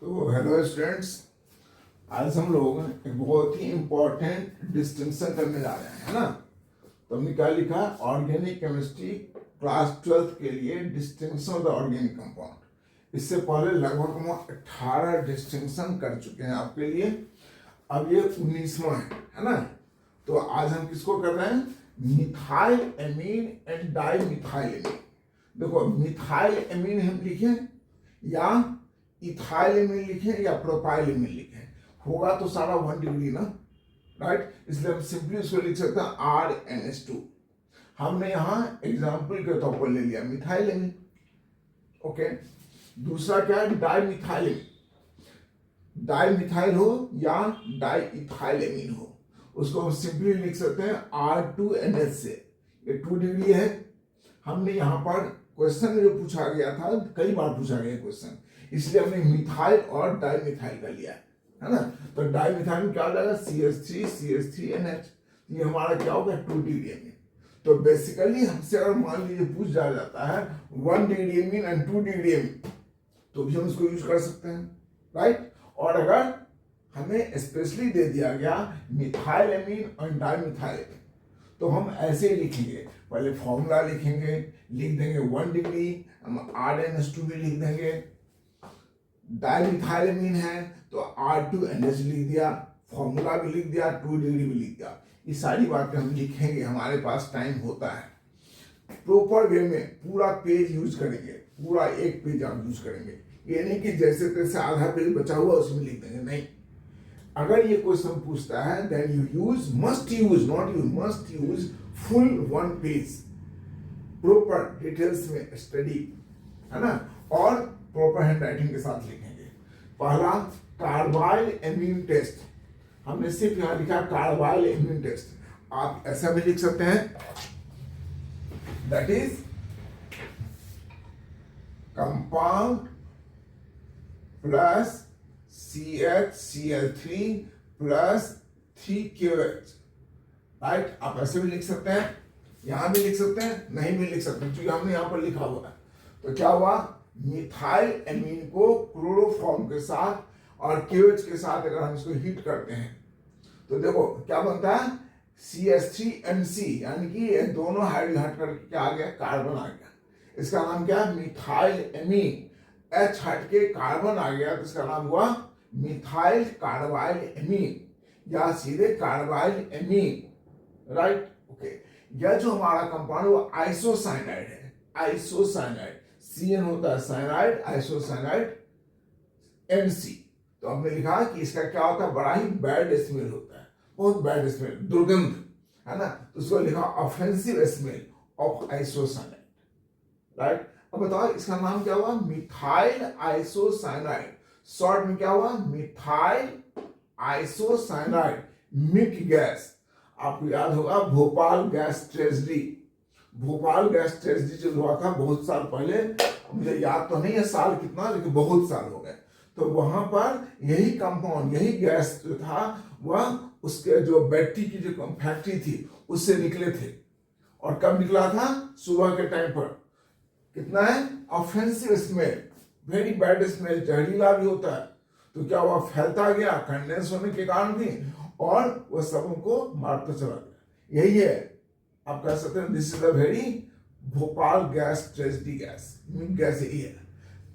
तो hello students, आज हम लोग एक बहुत ही इम्पोर्टेंट डिस्टिंक्शन करने जा रहे हैं, है ना। तो हमने क्या लिखा, ऑर्गेनिक केमिस्ट्री क्लास 12th के लिए distinction of the organic compound. इससे पहले लगभग हम 18 डिस्टिंक्शन कर चुके हैं आपके लिए। अब ये 19वां है ना। तो आज हम किसको कर रहे हैं, methyl amine and di methyl amine. देखो, मिथाइल एमीन हम लिखें या इथाइल एमीन लिखें या प्रोपाइल एमीन लिखें, होगा तो सारा 1 डिग्री ना, राइट। इसलिए हम सिंपली उसको लिख सकते हैं RNH2। हमने यहाँ एग्जाम्पल के तौर पर ले लिया मिथाइल एमीन, ओके। दूसरा क्या है, di methyl amine. Di methyl हो या डाई इथाइल एमीन हो, उसको हम सिंपली लिख सकते हैं R2NH से। ये 2 डिग्री है। हमने यहाँ पर क्वेश्चन जो पूछा गया था, कई बार पूछा गया क्वेश्चन, इसलिए हमने मिथाइल और डाई मिथाइल का लिया है ना। तो डाई मिथाइल में क्या हो जाएगा, CH3NH। ये हमारा क्या होगा, 2 डिग्री एमीन। तो बेसिकली हमसे अगर मान लीजिए पूछ जाता है 1 degree amine and 2 degree amine, तो भी हम उसको यूज कर सकते हैं, राइट। और अगर हमें स्पेशली दे दिया गया मिथाइल एमीन और डाई मिथाइल एमीन, तो हम ऐसे ही लिखेंगे, पहले फॉर्मूला लिखेंगे, लिख देंगे 1 डिग्री, हम RNH2 भी लिख देंगे। डाई मिथाइल एमीन है तो R2NH लिख दिया, फॉर्मूला भी लिख दिया, 2 डिग्री भी लिख दिया। ये सारी बातें हम लिखेंगे, हमारे पास टाइम होता है। प्रॉपर वे में पूरा पेज यूज करेंगे, पूरा एक पेज आप यूज करेंगे। ये नहीं कि जैसे तैसे आधा पेज बचा हुआ उसमें लिख देंगे, नहीं। अगर ये क्वेश्चन पूछता है then you must use full 1 page, proper details में स्टडी, है ना। और प्रॉपर हैंड राइटिंग के साथ लिखेंगे। पहला कार्बाइल एमीन टेस्ट, हमने सिर्फ यहां लिखा कार्बाइल एमीन टेस्ट। आप ऐसा भी लिख सकते हैं, that is compound plus CHCl3 plus 3QH, right. आप ऐसे भी लिख सकते हैं, यहां भी लिख सकते हैं, नहीं भी लिख सकते हैं, क्योंकि हमने यहां पर लिखा हुआ है। तो क्या हुआ, मिथाइल एमीन को क्लोरोफॉर्म के साथ और KOH के साथ अगर हम इसको हीट करते हैं तो देखो क्या बनता है, CH3NC, यानी कि ये दोनों हाइड्रोजन हट करके क्या आ गया, कार्बन आ गया। इसका नाम क्या है, मिथाइल एमीन। H हट के कार्बन आ गया तो इसका नाम हुआ मिथाइल कार्बाइल एमीन या सीधे कार्बाइल एमीन, राइट, ओके। यह जो हमारा कंपाउंड वो आइसोसाइनाइड है, आइसोसाइनाइड। CN होता है साइनाइड, आइसोसाइनाइड NC। तो हमने लिखा कि इसका क्या होता है, बड़ा ही बैड स्मेल होता है, बहुत बैड स्मेल, दुर्गंध, है ना। तो उसको लिखा offensive smell of isocyanide, right. अब बताओ इसका नाम क्या हुआ, मिथाइल आइसोसाइनाइड। शॉर्ट में क्या हुआ, मिथाइल आइसोसाइनाइड, मिक गैस। आपको याद होगा Bhopal gas tragedy, Bhopal gas tragedy जो हुआ था बहुत साल पहले, मुझे याद तो नहीं है साल कितना, लेकिन बहुत साल हो गए। तो वहां पर यही कंपाउंड, यही गैस जो था वह उसके जो बैटरी की जो फैक्ट्री थी उससे निकले थे। और कब निकला था, सुबह के टाइम पर। कितना है, offensive smell, very bad smell, जहरीला भी होता है। तो क्या हुआ, फैलता गया कंडेंस होने के कारण भी, और वह सबों को मारता चला गया। यही है, आप कह सकते हैं this is a very Bhopal gas tragedy gas, gas यही है।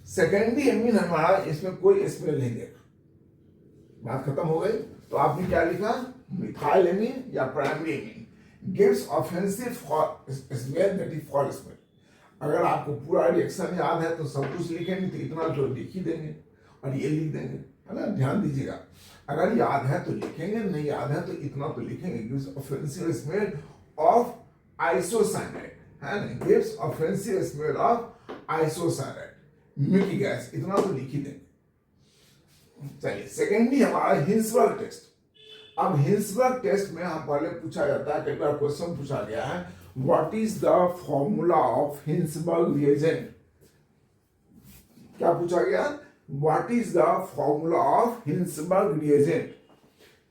सेकेंडरी एमीन हमारा, इसमें कोई स्मेल नहीं देगा, बात खत्म हो गई। तो आपने क्या लिखा, मिथाइल एमीन या primary amine gives offensive smell, that is fall smell. अगर आपको पूरा रिएक्शन याद है तो सब कुछ लिखेंगे, तो इतना तो लिख ही देंगे और ये लिख देंगे, है ना। ध्यान दीजिएगा, अगर याद है तो लिखेंगे, नहीं याद है तो इतना तो लिखेंगे। Gives offensive smell of isocyanide, है ना, gives offensive smell of isocyanide, Mickey gas, इतना तो लिख ही देंगे। चलिए, सेकेंडली हमारा हिंसबर्ग टेस्ट। अब हिंसबर्ग टेस्ट में हम पहले पूछा जाता है, कई बार क्वेश्चन पूछा गया है, what is the formula of Hinsberg reagent. क्या पूछा गया, what is the formula of Hinsberg reagent.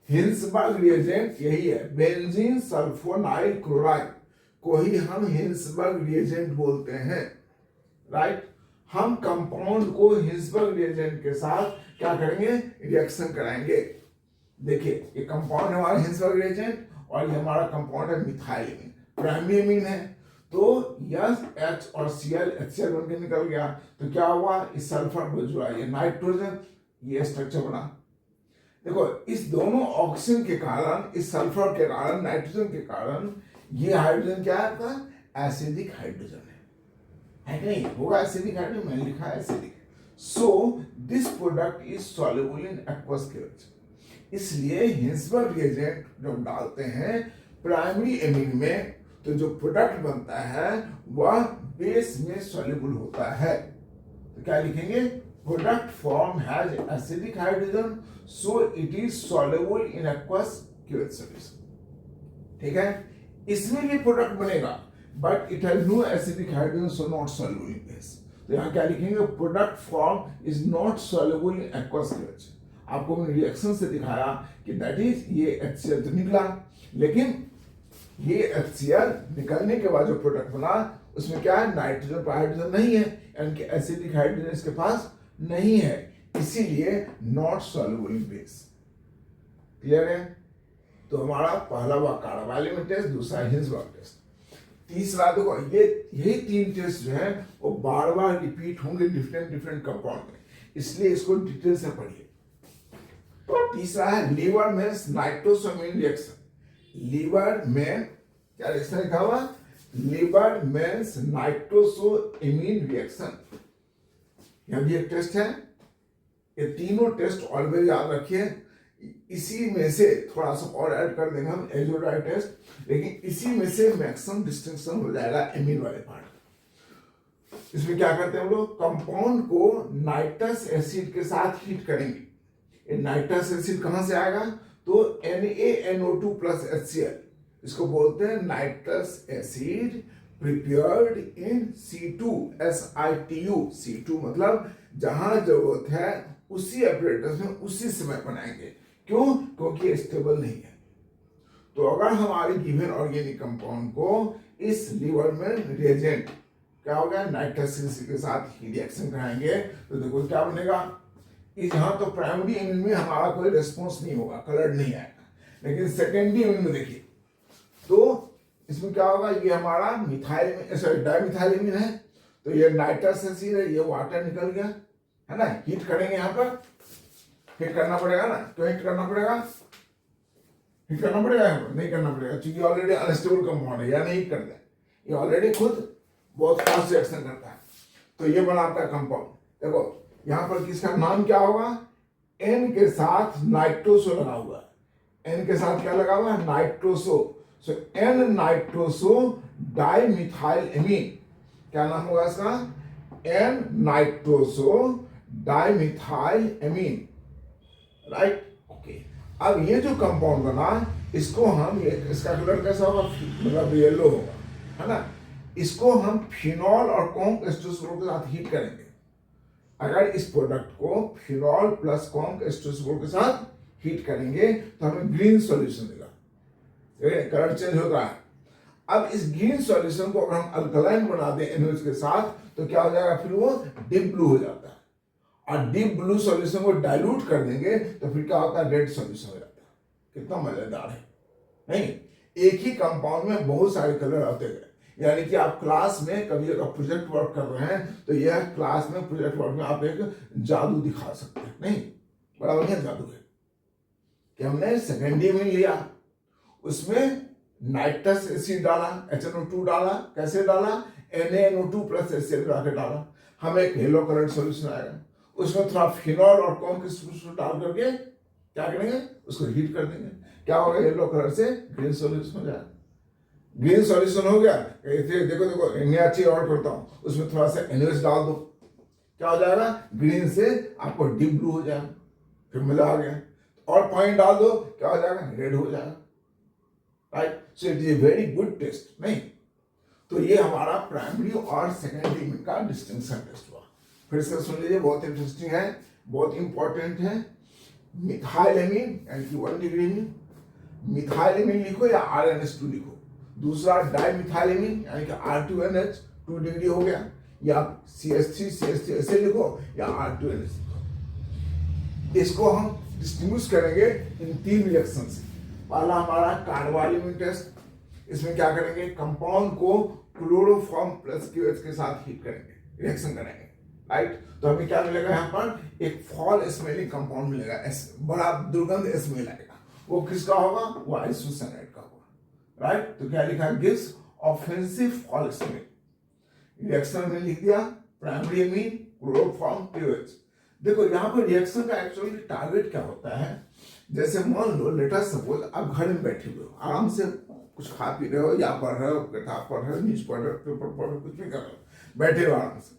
Hinsberg reagent यही है, बेंजीन सल्फोनाइल क्लोराइड को ही हम हिंसबर्ग रिएजेंट बोलते हैं, राइट। हम कंपाउंड को हिंसबर्ग रिएजेंट के साथ क्या करेंगे, रिएक्शन कराएंगे। देखिए ये कंपाउंड है हमारा हिंसबर्ग रिएजेंट और ये हमारा कंपाउंड है मिथाइल एमीन, प्राइमरी एमीन है। तो यस एच और Cl HCl बन के निकल गया। तो क्या हुआ, इस सल्फर को जुड़ा ये नाइट्रोजन, ये स्ट्रक्चर बना। देखो इस दोनों ऑक्सीजन के कारण, इस सल्फर के कारण, नाइट्रोजन के कारण ये हाइड्रोजन क्या है आपका, एसिडिक हाइड्रोजन है कि नहीं, होगा एसिडिक हाइड्रोजन, मैंने लिखा है acidic. So this product is soluble in aqueous cage. इसलिए हिंसबर्ग रिएजेंट जब डालते हैं प्राइमरी एमीन में तो जो प्रोडक्ट बनता है वह बेस में सॉल्युबल होता है। तो क्या लिखेंगे, product form has acidic hydrogen so it is soluble in aqueous cage solution. ठीक है, इसमें भी प्रोडक्ट बनेगा but it has no acidic hydrogen so not soluble in base. तो यहाँ क्या लिखेंगे, product form is not soluble in aqueous cage. आपको मैंने रिएक्शन से दिखाया कि दैट इज ये HCl तो निकला, लेकिन ये HCl निकलने के बाद जो प्रोडक्ट बना उसमें क्या है, नाइट्रोजन पर हाइड्रोजन नहीं है, यानी कि एसिडिक हाइड्रोजन इसके पास नहीं है, इसीलिए not soluble in base. Clear है। तो हमारा पहला हुआ कार्बाइल टेस्ट, दूसरा हिंसबर्ग टेस्ट, तीसरा देखो ये यही तीन टेस्ट जो है वो बार बार रिपीट होंगे डिफरेंट कंपाउंड में, इसलिए इसको डिटेल से पढ़िए। तीसरा है लीवर मेंस नाइट्रोसोमीन रिएक्शन। लीवर में क्या रिएक्शन लिखा हुआ, लीवर मेंस नाइट्रोसोमीन रिएक्शन। यह भी एक टेस्ट है। ये तीनों टेस्ट ऑलवेज याद रखिए। इसी में से थोड़ा सा और ऐड कर देंगे हम एजोडाई टेस्ट, लेकिन इसी में से मैक्सिमम डिस्टिंक्शन हो जाएगा एमीन वाले पार्ट। इसमें क्या करते हैं हम लोग, कंपाउंड को नाइट्रस एसिड के साथ हीट करेंगे। नाइट्रस एसिड कहां से आएगा, तो NaNO2 प्लस HCl, इसको बोलते हैं nitrous acid prepared in C2 C2 मतलब जहां जरूरत है उसी एपरेटस में उसी समय बनाएंगे। क्यों, क्योंकि स्टेबल नहीं है। तो अगर हमारी गिवन ऑर्गेनिक कंपाउंड को इस लीवर में रिएजेंट क्या होगा, नाइट्रस एसिड के साथ ही रिएक्शन कराएंगे तो देखो क्या बनेगा। यहाँ तो प्राइमरी एमीन में हमारा कोई रिस्पॉन्स नहीं होगा, कलर नहीं आएगा, लेकिन सेकेंडरी एमीन में देखिए तो इसमें क्या होगा, ये हमारा मिथाइल सॉरी डाइमिथाइल एमीन है, तो ये नाइट्रस एसिड है, ये वाटर निकल गया है ना। हीट करेंगे, यहाँ पर हीट करना पड़ेगा ना, क्यों हीट करना पड़ेगा, हीट करना पड़ेगा यहाँ पर, नहीं करना पड़ेगा क्योंकि ऑलरेडी अनस्टेबल कंपाउंड है, या नहीं कर दे, ये ऑलरेडी खुद बहुत फास्ट रिएक्शन करता है। तो ये बना आपका कंपाउंड। देखो यहाँ पर किसका नाम क्या होगा, N के साथ नाइट्रोसो लगा हुआ है, N के साथ क्या लगा हुआ है, नाइट्रोसो। सो N नाइट्रोसो डाइमिथाइल एमीन, क्या नाम होगा इसका, N nitroso dimethyl amine, right. Okay, अब ये जो कंपाउंड बना इसको हम, इसका कलर कैसा होगा, मतलब येलो होगा, है ना। इसको हम फिनॉल और कॉन्क एस्टोसोल के साथ हीट करेंगे। अगर इस प्रोडक्ट को फिनॉल प्लस कॉन्क एस्टोसोल के साथ हीट करेंगे तो हमें ग्रीन सॉल्यूशन देगा, कलर चेंज होता है। अब इस ग्रीन सॉल्यूशन को अगर हम अल्कलाइन बना दें NaOH के साथ तो क्या हो जाएगा, फिर वो डीप ब्लू हो जाता है, और डीप ब्लू सॉल्यूशन को डाइल्यूट कर देंगे तो फिर क्या होता है, रेड सॉल्यूशन हो जाता है। कितना मजेदार है नहीं, एक ही कंपाउंड में बहुत सारे कलर आते हैं। यानी कि आप क्लास में कभी अगर प्रोजेक्ट वर्क कर रहे हैं तो यह क्लास में प्रोजेक्ट वर्क में आप एक जादू दिखा सकते हैं। नहीं, बड़ा बढ़िया जादू है कि हमने सेकेंडरी में लिया, उसमें नाइट्रस एसिड डाला, HNO2 डाला, कैसे डाला, NaNO2 प्लस HCl डाल डाला, हमें एक येलो कलर सॉल्यूशन आएगा। उसमें थोड़ा फिनॉल और कॉन्क एस्टोसोल डाल करके क्या करेंगे, उसको हीट कर देंगे, क्या होगा, येलो कलर से ग्रीन सॉल्यूशन हो जाएगा। ग्रीन सॉल्यूशन हो गया, देखो देखो मैं अच्छी और करता हूँ, उसमें थोड़ा सा NaOH डाल दो, क्या हो जाएगा, ग्रीन से आपको डीप ब्लू हो जाएगा, फिर मजा आ गया। और पॉइंट डाल दो, क्या हो जाएगा, रेड हो जाएगा, right. So it is a very good test, नहीं। तो ये हमारा प्राइमरी और सेकेंडरी एमीन का डिस्टिंक्शन टेस्ट हुआ। फिर से सुन लीजिए, बहुत इंटरेस्टिंग है, बहुत इंपॉर्टेंट है। मिथाइल एमीन यानी कि 1 डिग्री एमीन, मिथाइल एमीन लिखो या RNH2 लिखो। दूसरा डाइमिथाइल एमीन यानी कि R2NH 2 डिग्री हो गया, या CH3 ऐसे लिखो या R2NH लिखो। इसको हम डिस्टिंग्विश करेंगे इन 3 रिएक्शन से। पहला हमारा कार्बोलिमिन टेस्ट, इसमें क्या करेंगे, कंपाउंड को क्लोरोफॉर्म प्लस QH के साथ हीट करेंगे, रिएक्शन करेंगे, राइट। तो हमें क्या मिलेगा, यहाँ पर एक फॉल स्मेलिंग कंपाउंड मिलेगा, बड़ा दुर्गंध स्मेल आएगा। वो किसका होगा, वो आइसोसाइनाइड का होगा, राइट। तो क्या लिखा, gives offensive fall smell. Reaction में लिख दिया प्राइमरी एमीन क्लोरोफॉर्म QH। देखो यहाँ पर रिएक्शन का एक्चुअली टारगेट क्या होता है, जैसे मान लो लेटर सपोज आप घर में बैठे हुए हो, आराम से कुछ खा पी रहे हो या पढ़ रहे हो, किताब पढ़ रहे हो, न्यूज पढ़ रहे हो, पेपर पढ़ रहे हो, कुछ भी कर रहे हो, बैठे हो आराम से,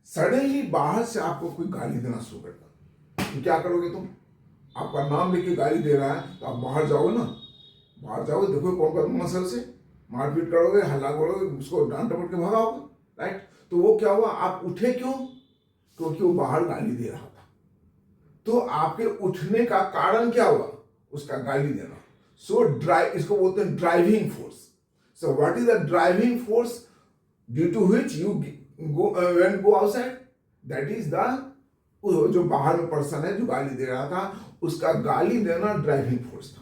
सडनली बाहर से आपको कोई गाली देना शुरू करता, तो क्या करोगे तुम, आपका नाम लेके गाली दे रहा है तो आप बाहर जाओगे ना, बाहर जाओगे, देखो कौन कौन मसल से मारपीट करोगे, हल्ला करोगे, उसको डांट डपट के भगाओगे, राइट। तो वो क्या हुआ, आप उठे क्यों, क्योंकि वो बाहर गाली दे रहा था। तो आपके उठने का कारण क्या हुआ, उसका गाली देना। सो इसको बोलते हैं driving force. So what is the driving force due to which you when go outside, that is the, जो बाहर में पर्सन है जो गाली दे रहा था, उसका गाली देना ड्राइविंग फोर्स था।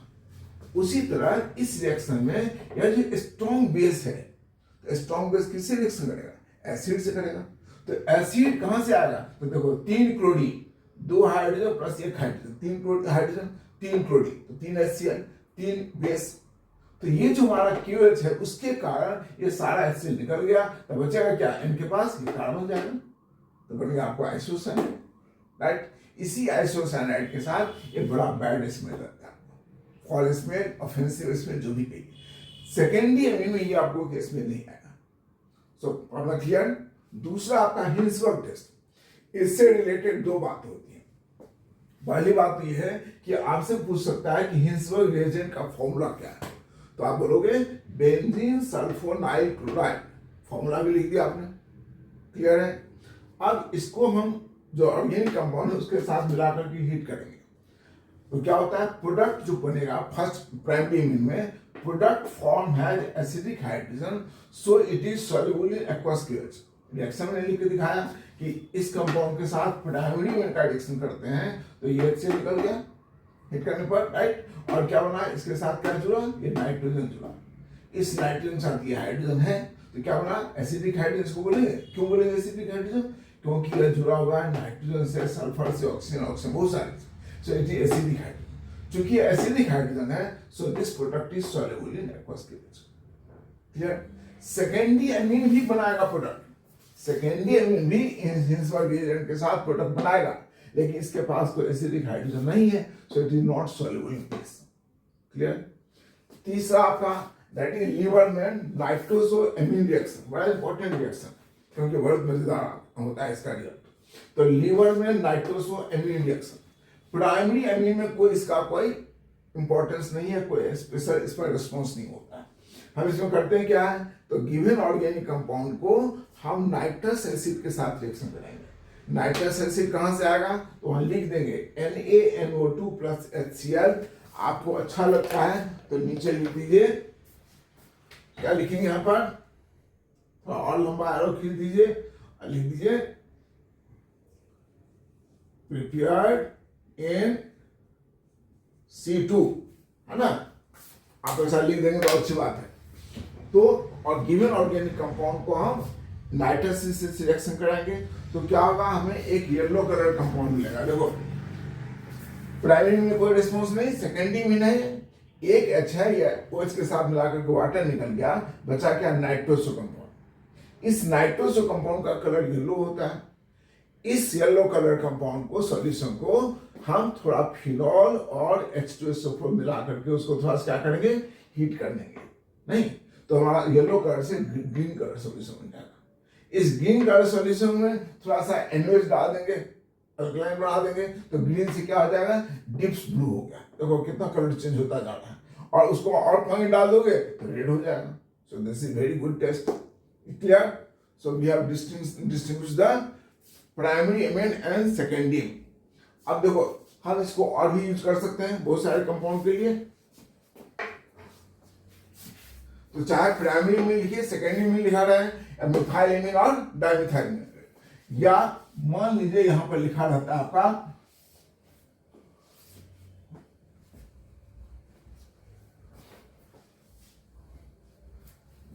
उसी तरह इस रिएक्शन में यह जो स्ट्रॉन्ग बेस है, तो स्ट्रॉन्ग बेस किससे रिएक्शन करेगा, एसिड से करेगा। तो एसिड कहां से आएगा, तो देखो 3 chlorine 2 hydrogen plus 1 hydrogen, 3 hydrogen 3 chlorine, तो 3 HCl 3 बेस। तो ये जो हमारा QH है उसके कारण ये सारा एसिड निकल गया, तो बचेगा क्या, इनके पास ये कार्बन हो जाएगा, तो बनेगा आपको आइसोसाइनाइड, राइट। इसी आइसोसाइनाइड के साथ ये बड़ा बैड स्मेल लगता है, फॉल स्मेल, ऑफेंसिव स्मेल, जो भी कहिए। सेकेंडरी एमिन में ये आपको स्मेल नहीं आएगा। So problem clear. दूसरा आपका हिंसबर्ग टेस्ट, इससे रिलेटेड 2 बातें होती हैं। पहली बात तो यह है कि आपसे पूछ सकता है कि हिंसबर्ग रिएजेंट का फॉर्मूला क्या है, तो आप बोलोगे बेंजीन सल्फोनाइल क्लोराइड, फॉर्मूला भी लिख दिया आपने, क्लियर है। अब इसको हम जो ऑर्गेनिक कंपाउंड है उसके साथ मिलाकर के हीट करेंगे, तो क्या होता है, प्रोडक्ट जो बनेगा फर्स्ट प्राइमरी एमिन में, product form has acidic hydrogen so it is soluble in aqueous QH। Reaction में लिख के दिखाया कि इस कंपाउंड के साथ प्राइमरी में का रिएक्शन करते हैं तो ये HCl निकल गया हिट करने पर, राइट। और क्या बना, इसके साथ क्या जुड़ा, ये नाइट्रोजन जुड़ा, इस नाइट्रोजन के साथ ये हाइड्रोजन है, तो क्या बना, एसिडिक हाइड्रोजन। इसको बोलेंगे, क्यों बोलेंगे एसिडिक हाइड्रोजन, क्योंकि यह जुड़ा हुआ है नाइट्रोजन से, सल्फर से, ऑक्सीजन, ऑक्सीजन, बहुत सारे, सो इट इज एसिडिक हाइड्रोजन। चूंकि एसिडिक हाइड्रोजन है, सो this product is soluble in aqueous QH, clear. Secondary amine भी बनाएगा प्रोडक्ट, सेकेंडरी एमीन भी हिंसबर्ग रिएजेंट के साथ प्रोडक्ट बनाएगा, लेकिन इसके पास कोई एसिडिक हाइड्रोजन नहीं है, so it is not soluble in this, clear. तीसरा आपका that is Liebermann nitroso amine reaction, बड़ा इंपॉर्टेंट रिएक्शन, क्योंकि बहुत मजेदार होता है इसका रिएक्ट। तो Liebermann nitroso amine reaction, primary amine में कोई इसका कोई इंपॉर्टेंस नहीं है, कोई स्पेशल इस पर रिस्पॉन्स नहीं होता है। हम इसमें करते हैं क्या है, तो गिवन ऑर्गेनिक कंपाउंड को हम नाइट्रस एसिड के साथ रिएक्शन करेंगे। नाइट्रस एसिड कहां से आएगा, तो हम लिख देंगे NaNO2 प्लस HCl। आपको अच्छा लगता है तो नीचे लिख दीजिए, क्या लिखेंगे यहाँ पर, थोड़ा और लंबा एरो खींच दीजिए, लिख दीजिए प्रिपेयर्ड इन C2, है ना। आप ऐसा लिख देंगे तो अच्छी बात है। तो और गिवन ऑर्गेनिक कंपाउंड को हम नाइट्रस से सिलेक्शन कराएंगे, तो क्या होगा, हमें एक येलो कलर कंपाउंड मिलेगा। देखो प्राइमरी में कोई रिस्पॉन्स नहीं, सेकेंडरी में नहीं, एक H है, या OH के साथ मिलाकर के वाटर निकल गया, बचा क्या, नाइट्रोसो कंपाउंड। इस नाइट्रोसो कंपाउंड का कलर येलो होता है। इस येलो कलर कंपाउंड को, सॉल्यूशन को हम थोड़ा फिनॉल और H2SO4 मिला करके उसको थोड़ा सा क्या करेंगे, हीट कर देंगे, नहीं तो हमारा येलो कलर से ग्रीन कलर सॉल्यूशन बन जाएगा। इस ग्रीन कलर सॉल्यूशन में थोड़ा सा NaOH डाल देंगे, अल्कलाइन बढ़ा देंगे, तो ग्रीन से क्या हो जाएगा, डिप्स ब्लू हो गया। देखो कितना कलर चेंज होता जा रहा है, और उसको और पानी डाल दोगे तो रेड हो जाएगा। So this is very good test, clear. So we have distinguished the primary amine and secondary amine. अब देखो हम इसको और भी यूज कर सकते हैं बहुत सारे कंपाउंड के लिए, तो चाहे प्राइमरी एमिन लिखिए, सेकेंडरी एमिन लिखा रहे हैं, या मिथाइल एमिन और डाइमिथाइल एमिन, या मान लीजिए यहां पर लिखा रहता है आपका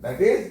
दैट इज